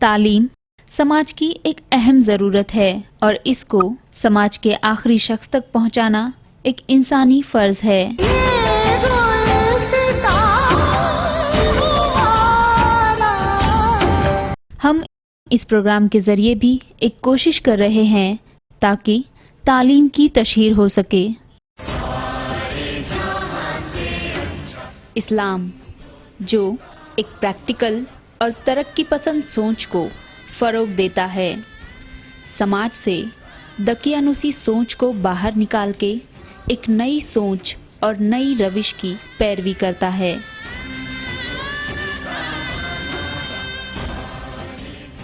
تعلیم समाज की एक अहम ज़रूरत है और इसको समाज के आखिरी शख्स तक पहुंचाना एक इंसानी फ़र्ज है। हम इस प्रोग्राम के ज़रिए भी एक कोशिश कर रहे हैं ताकि तालीम की तशहीर हो सके। इस्लाम जो एक प्रैक्टिकल और तरक्की पसंद सोच को फ़रोग देता है, समाज से दकियानुसी सोच को बाहर निकाल के एक नई सोच और नई रविश की पैरवी करता है।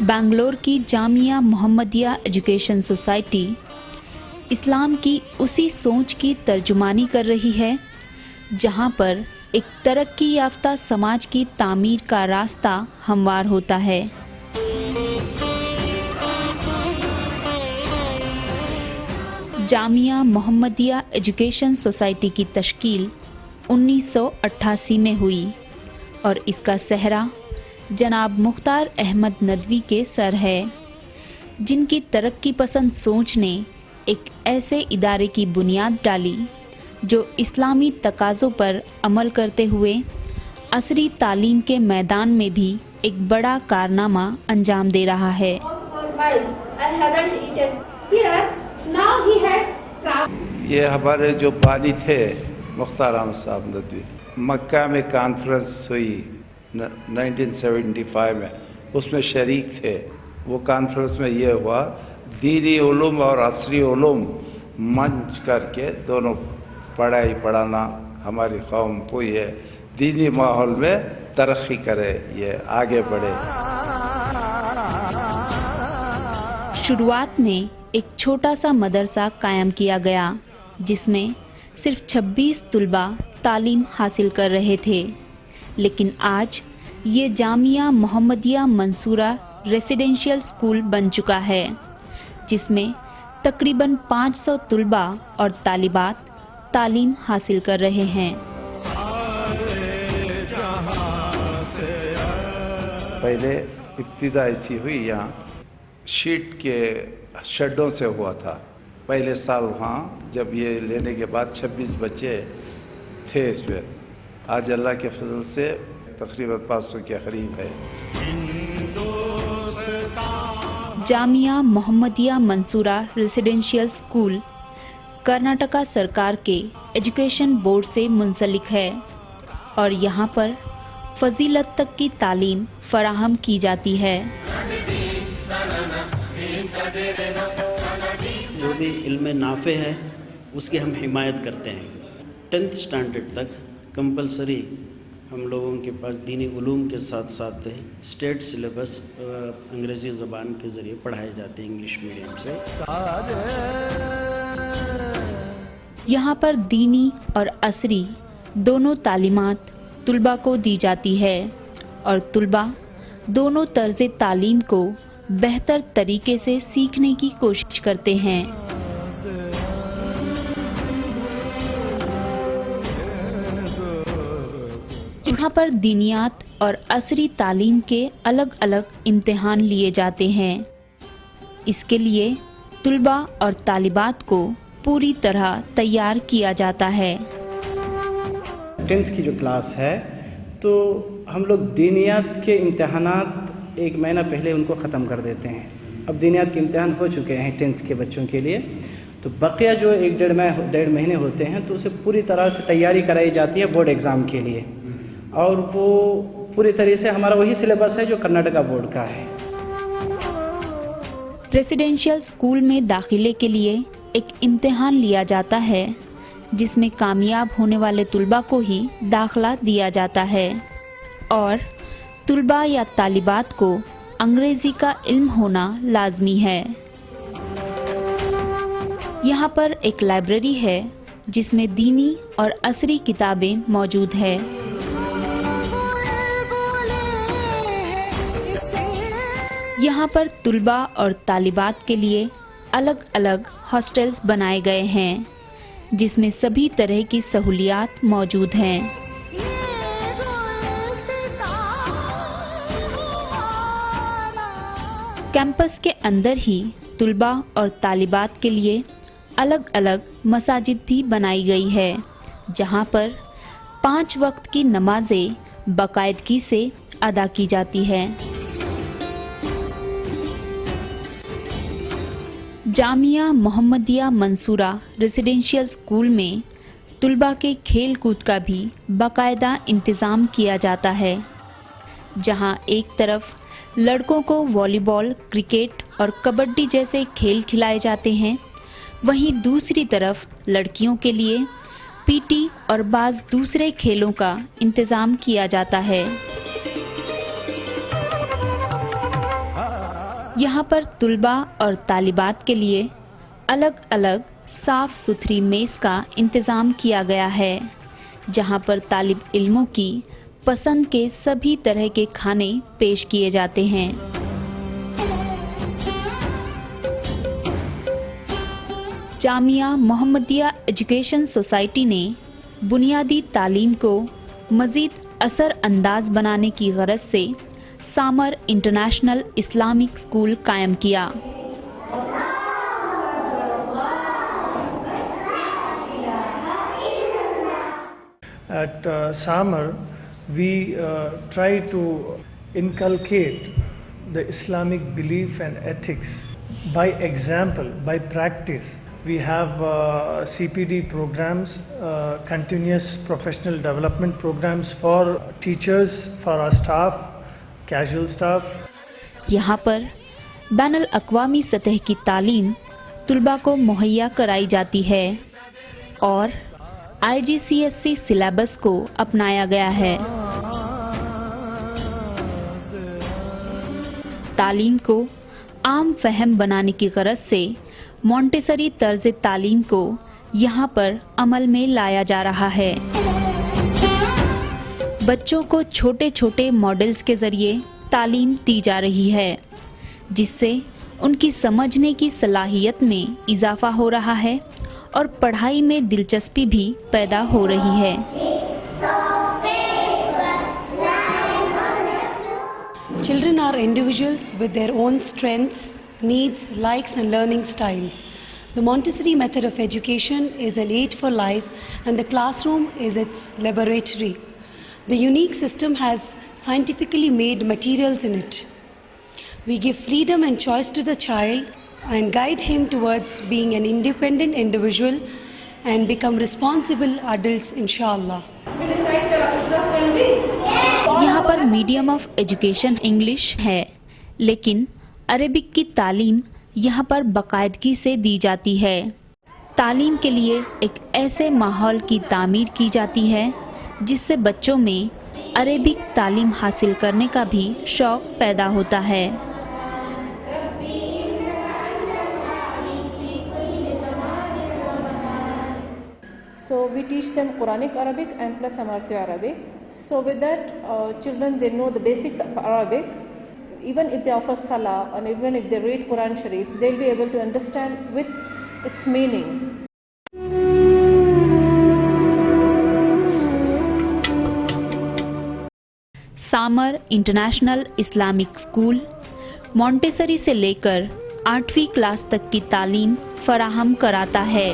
बेंगलोर की जामिया मोहम्मदिया एजुकेशन सोसाइटी इस्लाम की उसी सोच की तर्जुमानी कर रही है जहां पर एक तरक्की याफ्ता समाज की तामीर का रास्ता हमवार होता है। जामिया मोहम्मदिया एजुकेशन सोसाइटी की तश्कील 1988 में हुई और इसका सहरा जनाब मुख्तार अहमद नदवी के सर है, जिनकी तरक्की पसंद सोच ने एक ऐसे इदारे की बुनियाद डाली जो इस्लामी तकाज़ों पर अमल करते हुए असरी तालीम के मैदान में भी एक बड़ा कारनामा अंजाम दे रहा है। ये हमारे जो बानी थे मुख्तार अहमद साहब नदवी, मक्का में कॉन्फ्रेंस हुई 1975 में, उसमें शरीक थे। वो कॉन्फ्रेंस में ये हुआ दीनी उलूम और असरी उलूम मंच करके दोनों पढ़ाई पढ़ाना हमारी कौम को ये दीनी माहौल में तरक्की करे, ये आगे बढ़े। शुरुआत में एक छोटा सा मदरसा कायम किया गया जिसमें सिर्फ 26 तुलबा तालीम हासिल कर रहे थे, लेकिन आज ये जामिया मोहम्मदिया मंसूरा रेसिडेंशियल स्कूल बन चुका है जिसमें तकरीबन 500 तुलबा और तालिबात तालीम हासिल कर रहे हैं। पहले इब्तिदा ऐसी हुई, यहाँ शीट के शेडों से हुआ था। पहले साल वहाँ जब ये लेने के बाद 26 बच्चे थे इसमें। आज अल्लाह के फजल से तकरीबन 500 के करीब है। जामिया मोहम्मदिया मंसूरा रेसिडेंशियल स्कूल कर्नाटका सरकार के एजुकेशन बोर्ड से मुंसलिक है और यहाँ पर फजीलत तक की तालीम फराहम की जाती है। जो भी इल्म नाफ़े है उसकी हम हिमायत करते हैं। 10th स्टैंडर्ड तक कंपलसरी हम लोगों के पास दीनी उलूम के साथ साथ स्टेट सिलेबस अंग्रेज़ी ज़बान के ज़रिए पढ़ाए जाते हैं इंग्लिश मीडियम से। यहाँ पर दीनी और असरी दोनों तालीमात तुलबा को दी जाती है और तुलबा दोनों तर्ज़ तालीम को बेहतर तरीके से सीखने की कोशिश करते हैं। यहाँ पर दीनियात और असरी तालीम के अलग अलग इम्तिहान लिए जाते हैं। इसके लिए तुलबा और तालिबात को पूरी तरह तैयार किया जाता है। 10th की जो क्लास है तो हम लोग दीनियात के इम्तिहानात एक महीना पहले उनको ख़त्म कर देते हैं। अब दीनियात के इम्तिहान हो चुके हैं 10th के बच्चों के लिए, तो बकिया जो 1-1.5 महीने होते हैं तो उसे पूरी तरह से तैयारी कराई जाती है बोर्ड एग्ज़ाम के लिए, और वो पूरी तरह से हमारा वही सिलेबस है जो कर्नाटका बोर्ड का है। रेसिडेंशियल स्कूल में दाखिले के लिए एक इम्तिहान लिया जाता है जिसमें कामयाब होने वाले तुलबा को ही दाखला दिया जाता है और तुलबा या तालिबात को अंग्रेज़ी का इल्म होना लाजमी है। यहाँ पर एक लाइब्रेरी है जिसमें दीनी और असरी किताबें मौजूद है। यहाँ पर तुलबा और तालिबात के लिए अलग अलग हॉस्टल्स बनाए गए हैं जिसमें सभी तरह की सहूलियात मौजूद हैं। कैंपस के अंदर ही तुलबा और तालिबात के लिए अलग अलग मसाजिद भी बनाई गई है, जहां पर 5 वक्त की नमाजें बाकायदगी से अदा की जाती है। जामिया मोहम्मदिया मंसूरा रेसिडेंशियल स्कूल में तुलबा के खेल कूद का भी बाकायदा इंतज़ाम किया जाता है, जहां एक तरफ लड़कों को वॉलीबॉल, क्रिकेट और कबड्डी जैसे खेल खिलाए जाते हैं, वहीं दूसरी तरफ लड़कियों के लिए पीटी और बाज़ दूसरे खेलों का इंतज़ाम किया जाता है। यहाँ पर तुलबा और तालिबात के लिए अलग अलग साफ़ सुथरी मेज़ का इंतज़ाम किया गया है, जहाँ पर तालिब इल्मों की पसंद के सभी तरह के खाने पेश किए जाते हैं। जामिया मोहम्मदिया एजुकेशन सोसाइटी ने बुनियादी तालीम को मज़ीद असर अंदाज बनाने की गरज से सामर इंटरनेशनल इस्लामिक स्कूल कायम किया। At Samar, we try to inculcate the Islamic belief and ethics by example, by practice. We have CPD programs, continuous professional development programs for teachers, for our staff, casual staff. यहाँ पर बैनुल अक़वामी सतह की तालीम तुलबा को मुहैया कराई जाती है और IGCSE सिलेबस को अपनाया गया है। तालीम को आम फहम बनाने की गरज से मॉन्टेसरी तर्ज तालीम को यहाँ पर अमल में लाया जा रहा है। बच्चों को छोटे छोटे मॉडल्स के ज़रिए तालीम दी जा रही है, जिससे उनकी समझने की सलाहियत में इजाफा हो रहा है और पढ़ाई में दिलचस्पी भी पैदा हो रही है। Children are individuals with their own strengths, needs, likes and learning styles. The Montessori method of education is an aid for life and the classroom is its laboratory. The unique system has scientifically made materials in it. We give freedom and choice to the child and guide him towards being an independent individual and become responsible adults, inshallah. यहाँ पर medium of education English है, लेकिन Arabic की तालीम यहाँ पर बाकायदगी से दी जाती है। तालीम के लिए एक ऐसे माहौल की तामीर की जाती है जिससे बच्चों में अरेबिक तालीम हासिल करने का भी शौक़ पैदा होता है। So we teach them Quranic Arabic and plus Amartya Arabic. So with that, children, they know the basics of Arabic. Even if they offer Salah and even if they read Quran Sharif, they'll be able to understand with its meaning. Samar international Islamic school Montessori से लेकर 8वीं class तक की तालीम फराहम कराता है।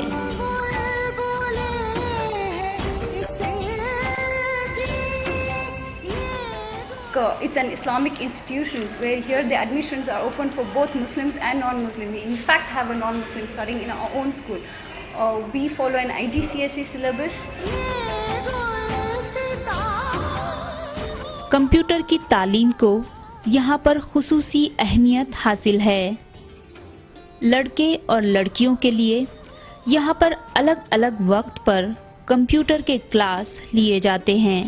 It's an Islamic institution where here the admissions are open for both Muslims and non-Muslims. We in fact have a non-Muslim studying in our own school. We follow an IGCSE syllabus. Computer की तालीम को यहाँ पर खुसूसी अहमियत हासिल है। लड़के और लड़कियों के लिए यहाँ पर अलग अलग वक्त पर कंप्यूटर के क्लास लिए जाते हैं।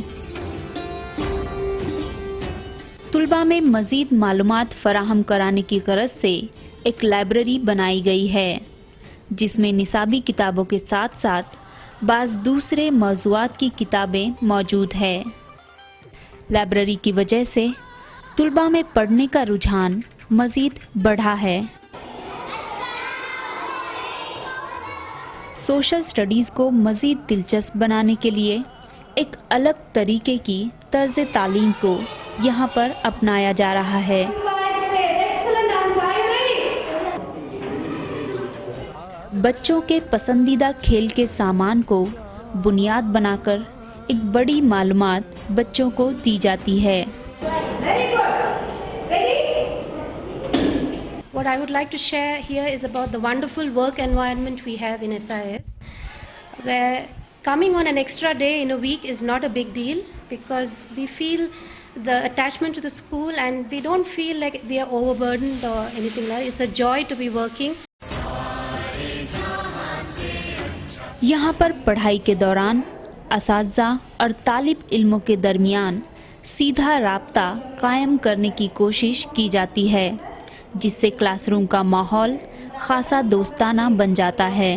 तुलबा में मज़ीद मालूमात फराहम कराने की गरज से एक लाइब्रेरी बनाई गई है, जिसमें निसाबी किताबों के साथ साथ बाज़ दूसरे मौज़ूआत की किताबें मौजूद है। लाइब्रेरी की वजह से तुलबा में पढ़ने का रुझान मज़ीद बढ़ा है। सोशल स्टडीज़ को मज़ीद दिलचस्प बनाने के लिए एक अलग तरीके की तर्ज तालीम को यहाँ पर अपनाया जा रहा है। बच्चों के पसंदीदा खेल के सामान को बुनियाद बनाकर एक बड़ी मालूमात बच्चों को दी जाती है। What I would like to share here is about the wonderful work environment we have in SIS, where coming on an extra day in a week is not a big deal because we feel the attachment to the school and we don't feel like we are overburdened or anything like that. It's a joy to be working. यहाँ पर पढ़ाई के दौरान असातिज़ा और तालिब इल्मों के दरमियान सीधा राब्ता कायम करने की कोशिश की जाती है, जिससे क्लासरूम का माहौल खासा दोस्ताना बन जाता है।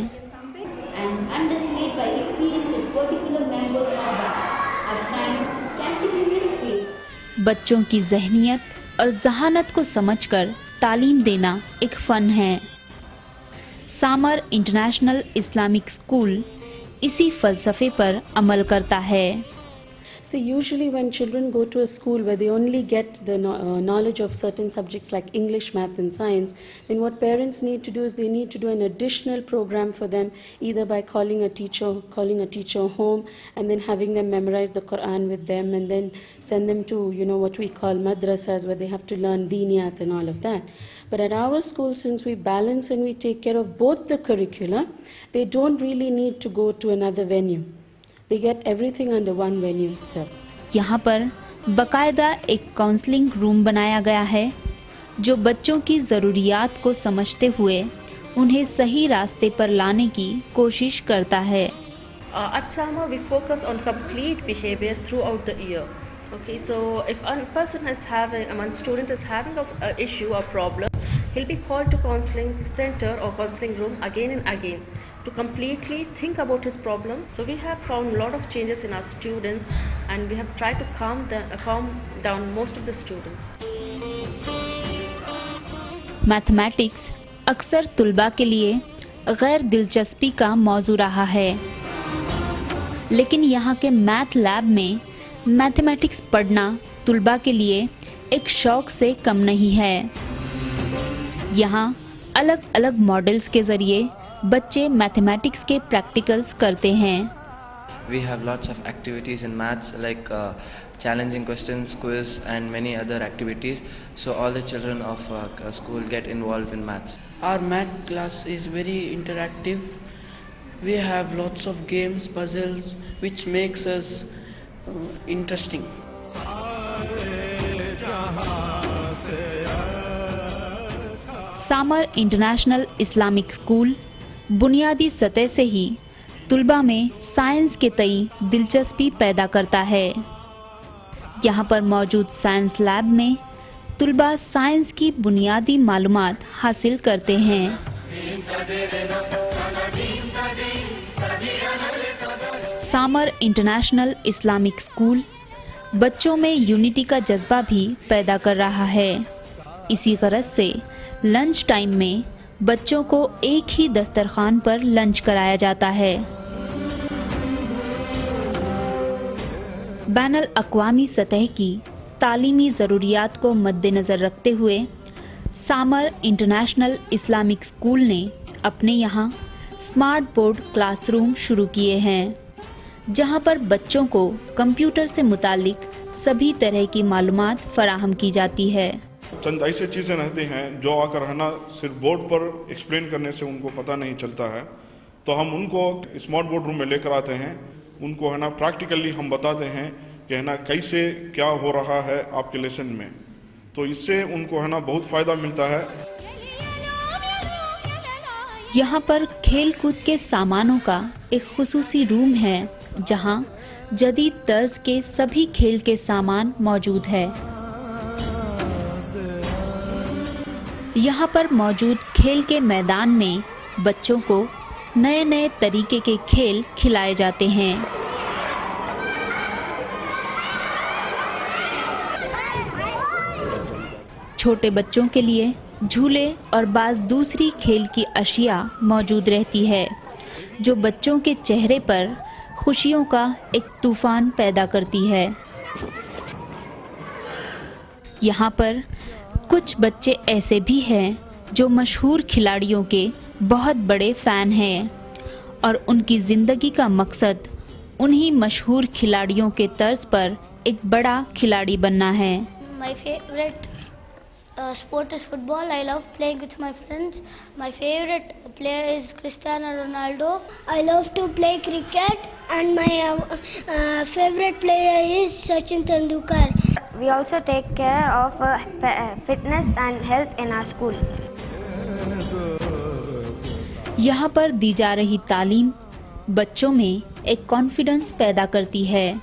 बच्चों की ज़हनियत और ज़हानत को समझकर तालीम देना एक फ़न है। सामर इंटरनेशनल इस्लामिक स्कूल इसी फ़लसफ़े पर अमल करता है। So usually when children go to a school where they only get the knowledge of certain subjects like English, math and science, then what parents need to do is they need to do an additional program for them, either by calling a teacher home and then having them memorize the Quran with them and then send them to, what we call madrasas where they have to learn diniyat and all of that. But at our school, since we balance and we take care of both the curricula, they don't really need to go to another venue. They get everything under one venue itself. यहाँ पर बाकायदा एक counselling room बनाया गया है जो बच्चों की ज़रूरियात को समझते हुए उन्हें सही रास्ते पर लाने की कोशिश करता है। At Samar, we focus on complete behavior throughout the year. Okay, so if a person is one student is having an issue or problem, he'll be called to counseling center or counseling room again and again to completely think about his problem. So we have found a lot of changes in our students and we have tried to calm down most of the students. Mathematics अक्सर तुलबा के लिए गैर दिलचस्पी का मौजू रहा है, लेकिन यहाँ के मैथ लैब में मैथमेटिक्स पढ़ना तुलबा के लिए एक शौक से कम नहीं है। यहाँ अलग अलग मॉडल्स के ज़रिए बच्चे मैथमेटिक्स के प्रैक्टिकल्स करते हैं। We have lots of activities in maths like challenging questions, quiz and many other activities. So all the children of school get involved in maths. Our math class is very interactive. We have lots of games, puzzles which makes us interesting. Samar international Islamic school बुनियादी सतह से ही तुलबा में science के तई दिलचस्पी पैदा करता है। यहाँ पर मौजूद साइंस लैब में तुलबा साइंस की बुनियादी मालूमात हासिल करते हैं। सामर इंटरनेशनल इस्लामिक स्कूल बच्चों में यूनिटी का जज्बा भी पैदा कर रहा है। इसी गरज से लंच टाइम में बच्चों को एक ही दस्तरखान पर लंच कराया जाता है। बैनुल अक़वामी सतह की तालीमी ज़रूरियात को मद्देनज़र रखते हुए सामर इंटरनेशनल इस्लामिक स्कूल ने अपने यहाँ स्मार्ट बोर्ड क्लासरूम शुरू किए हैं, जहाँ पर बच्चों को कंप्यूटर से मुतालिक सभी तरह की मालूमात फराहम की जाती है। चंद ऐसे चीज़ें रहती हैं जो आकर है ना सिर्फ बोर्ड पर एक्सप्लेन करने से उनको पता नहीं चलता है, तो हम उनको स्मार्ट बोर्ड रूम में लेकर आते हैं, उनको है ना प्रैक्टिकली हम बताते हैं कि है ना कैसे क्या हो रहा है आपके लेसन में, तो इससे उनको है ना बहुत फ़ायदा मिलता है। यहाँ पर खेल कूद के सामानों का एक खुसूसी रूम है जहाँ जदीद तर्ज के सभी खेल के सामान मौजूद है। यहाँ पर मौजूद खेल के मैदान में बच्चों को नए नए तरीके के खेल खिलाए जाते हैं। छोटे बच्चों के लिए झूले और बाज़ दूसरी खेल की अशिया मौजूद रहती है जो बच्चों के चेहरे पर खुशियों का एक तूफ़ान पैदा करती है। यहाँ पर कुछ बच्चे ऐसे भी हैं जो मशहूर खिलाड़ियों के बहुत बड़े फ़ैन हैं और उनकी ज़िंदगी का मकसद उन्हीं मशहूर खिलाड़ियों के तर्ज पर एक बड़ा खिलाड़ी बनना है। My favorite sport is football. I love playing with my friends. My favorite player is Cristiano Ronaldo. I love to play cricket and my favorite player is Sachin Tendulkar. We also take care of fitness and health in our school. यहाँ पर दी जा रही तालीम बच्चों में एक confidence पैदा करती है।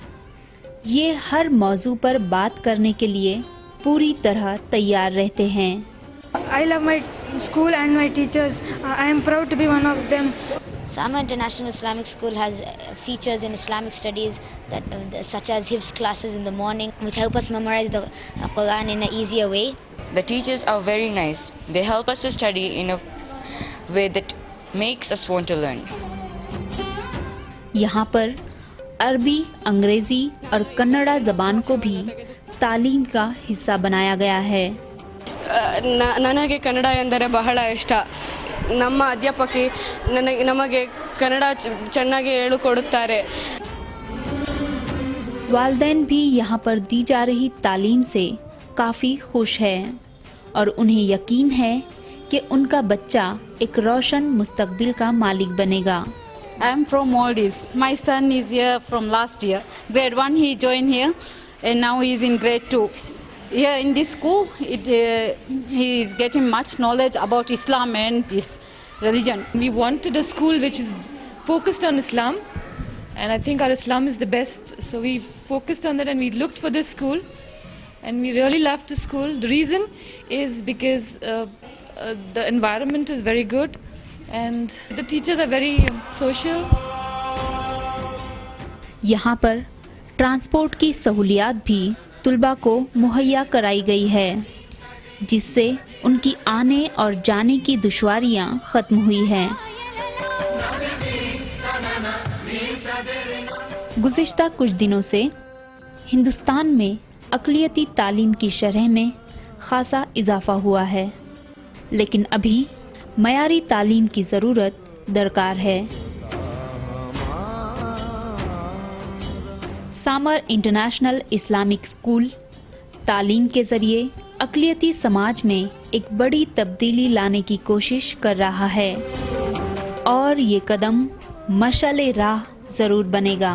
ये हर मौजू पर बात करने के लिए पूरी तरह तैयार रहते हैं। I love my school and my teachers. I am proud to be one of them. Sama International Islamic School has features in Islamic studies such as Hifz classes in the morning, which help us memorize the Quran in an easier way. The teachers are very nice. They help us to study in a way that makes us want to learn. यहाँ पर अरबी, अंग्रेजी और कन्नड़ा ज़बान को भी तालीम का हिस्सा बनाया गया है। ನನಗೆ ಕನ್ನಡ ಎಂದರೆ ಬಹಳ ಇಷ್ಟ. ನಮ್ಮ ಅಧ್ಯಾಪಕಿ ನಮಗೆ ಕನ್ನಡ ಚೆನ್ನಾಗಿ ಹೇಳಿಕೊಡುತ್ತಾರೆ. वालिदैन भी यहाँ पर दी जा रही तालीम से काफ़ी खुश है और उन्हें यकीन है कि उनका बच्चा एक रोशन मुस्तकबिल का मालिक बनेगा। I am from Maldives. My son is here from last year. Grade 1 he joined here and now he is in grade 2. Here in this school he is getting much knowledge about Islam and this religion. We wanted a school which is focused on Islam, and I think our Islam is the best, so we focused on that and we looked for this school and we really loved the school. The reason is because the environment is very good and the teachers are very social. यहाँ पर transport की सहूलियात भी तुलबा को मुहैया कराई गई है, जिससे उनकी आने और जाने की दुश्वारियाँ ख़त्म हुई हैं। गुज़िश्ता कुछ दिनों से हिंदुस्तान में अक़लियती तालीम की शरह में ख़ासा इजाफ़ा हुआ है, लेकिन अभी मयारी तालीम की ज़रूरत दरकार है। सामर इंटरनेशनल इस्लामिक स्कूल तालीम के ज़रिए अक़लियती समाज में एक बड़ी तब्दीली लाने की कोशिश कर रहा है और ये कदम मशाल-ए-राह ज़रूर बनेगा।